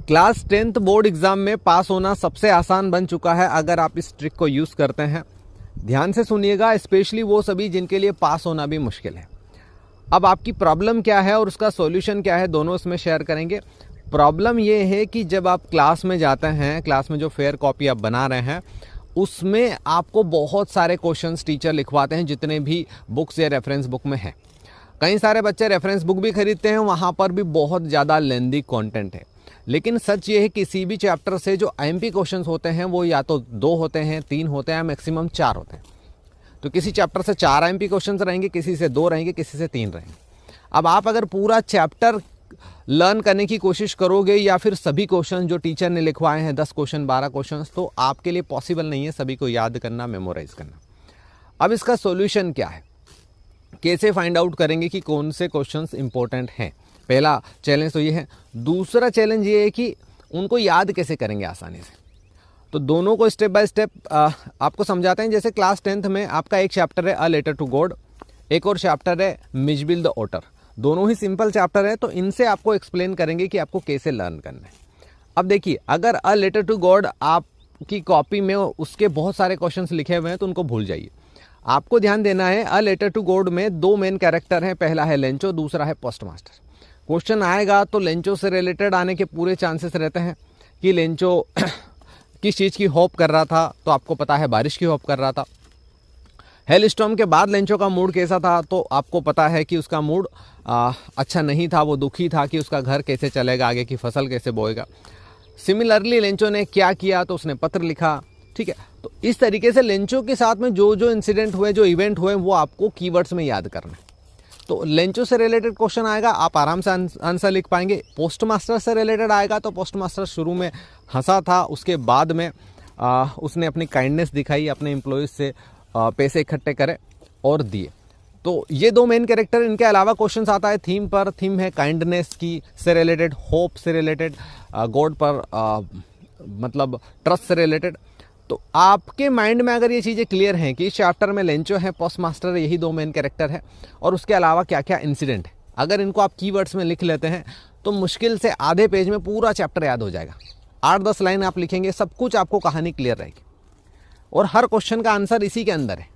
Class 10th board exam में पास होना सबसे आसान बन चुका है अगर आप इस ट्रिक को यूज़ करते हैं। ध्यान से सुनिएगा, स्पेशली वो सभी जिनके लिए पास होना भी मुश्किल है। अब आपकी प्रॉब्लम क्या है और उसका सॉल्यूशन क्या है, दोनों इसमें शेयर करेंगे। प्रॉब्लम ये है कि जब आप क्लास में जाते हैं, क्लास में जो फेयर कॉपी आप बना रहे हैं उसमें आपको बहुत सारे क्वेश्चंस टीचर लिखवाते हैं, जितने भी बुक्स या रेफरेंस बुक में हैं। कई सारे बच्चे रेफरेंस बुक भी खरीदते हैं, वहाँ पर भी बहुत ज़्यादा लेंदी कंटेंट है। लेकिन सच ये है किसी भी चैप्टर से जो आईएमपी क्वेश्चंस होते हैं वो या तो 2 होते हैं, 3 होते हैं, मैक्सिमम 4 होते हैं। तो किसी चैप्टर से 4 आईएमपी क्वेश्चंस रहेंगे, किसी से 2 रहेंगे, किसी से 3 रहेंगे। अब आप अगर पूरा चैप्टर लर्न करने की कोशिश करोगे या फिर सभी क्वेश्चन जो टीचर ने लिखवाए हैं 10 क्वेश्चन 12 क्वेश्चन, तो आपके लिए पॉसिबल नहीं है सभी को याद करना, मेमोराइज करना। अब इसका सॉल्यूशन क्या है, कैसे फाइंड आउट करेंगे कि कौन से क्वेश्चंस इंपॉर्टेंट हैं? पहला चैलेंज तो ये है। दूसरा चैलेंज ये है कि उनको याद कैसे करेंगे आसानी से। तो दोनों को स्टेप बाय स्टेप आपको समझाते हैं। जैसे क्लास 10th में आपका एक चैप्टर है अ लेटर टू गॉड, एक और चैप्टर है मिचबिल द ऑटर। दोनों ही सिंपल चैप्टर है, तो इनसे आपको एक्सप्लेन करेंगे कि आपको कैसे लर्न करना है। अब देखिए, अगर अ लेटर टू गॉड आपकी कॉपी में उसके बहुत सारे क्वेश्चंस लिखे हुए हैं तो उनको भूल जाइए। आपको ध्यान देना है अ लेटर टू गॉड में 2 मेन कैरेक्टर हैं, पहला है लेंचो, दूसरा है पोस्टमास्टर। क्वेश्चन आएगा तो लेंचो से रिलेटेड आने के पूरे चांसेस रहते हैं कि लेंचो किस चीज़ की होप कर रहा था, तो आपको पता है बारिश की होप कर रहा था। हेलस्टॉर्म के बाद लेंचो का मूड कैसा था, तो आपको पता है कि उसका मूड अच्छा नहीं था, वो दुखी था कि उसका घर कैसे चलेगा, आगे की फसल कैसे बोएगा। सिमिलरली लेंचो ने क्या किया, तो उसने पत्र लिखा। ठीक है, तो इस तरीके से लेंचो के साथ में जो जो इंसिडेंट हुए, जो इवेंट हुए, वो आपको कीवर्ड्स में याद करना है। तो लेंचो से रिलेटेड क्वेश्चन आएगा, आप आराम से आंसर लिख पाएंगे। पोस्टमास्टर से रिलेटेड आएगा तो पोस्टमास्टर शुरू में हंसा था, उसके बाद में उसने अपनी काइंडनेस दिखाई, अपने एम्प्लॉयज़ से पैसे इकट्ठे करे और दिए। तो ये 2 मेन कैरेक्टर। इनके अलावा क्वेश्चन आता है थीम पर। थीम है काइंडनेस की से रिलेटेड, होप से रिलेटेड, गॉड पर मतलब ट्रस्ट से रिलेटेड। तो आपके माइंड में अगर ये चीज़ें क्लियर हैं कि इस चैप्टर में लेंचो है, पोस्टमास्टर, यही 2 मेन कैरेक्टर है, और उसके अलावा क्या क्या इंसिडेंट है, अगर इनको आप कीवर्ड्स में लिख लेते हैं तो मुश्किल से आधे पेज में पूरा चैप्टर याद हो जाएगा। 8-10 लाइन आप लिखेंगे, सब कुछ आपको कहानी क्लियर रहेगी और हर क्वेश्चन का आंसर इसी के अंदर है।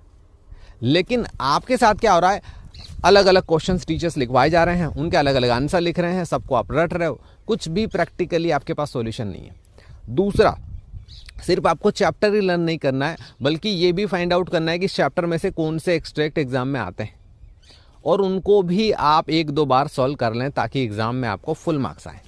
लेकिन आपके साथ क्या हो रहा है, अलग अलग क्वेश्चन टीचर्स लिखवाए जा रहे हैं, उनके अलग अलग आंसर लिख रहे हैं, सबको आप रट रहे हो, कुछ भी प्रैक्टिकली आपके पास सॉल्यूशन नहीं है। दूसरा, सिर्फ आपको चैप्टर ही लर्न नहीं करना है, बल्कि ये भी फाइंड आउट करना है कि इस चैप्टर में से कौन से एक्सट्रैक्ट एग्जाम में आते हैं, और उनको भी आप 1-2 बार सॉल्व कर लें ताकि एग्जाम में आपको फुल मार्क्स आए।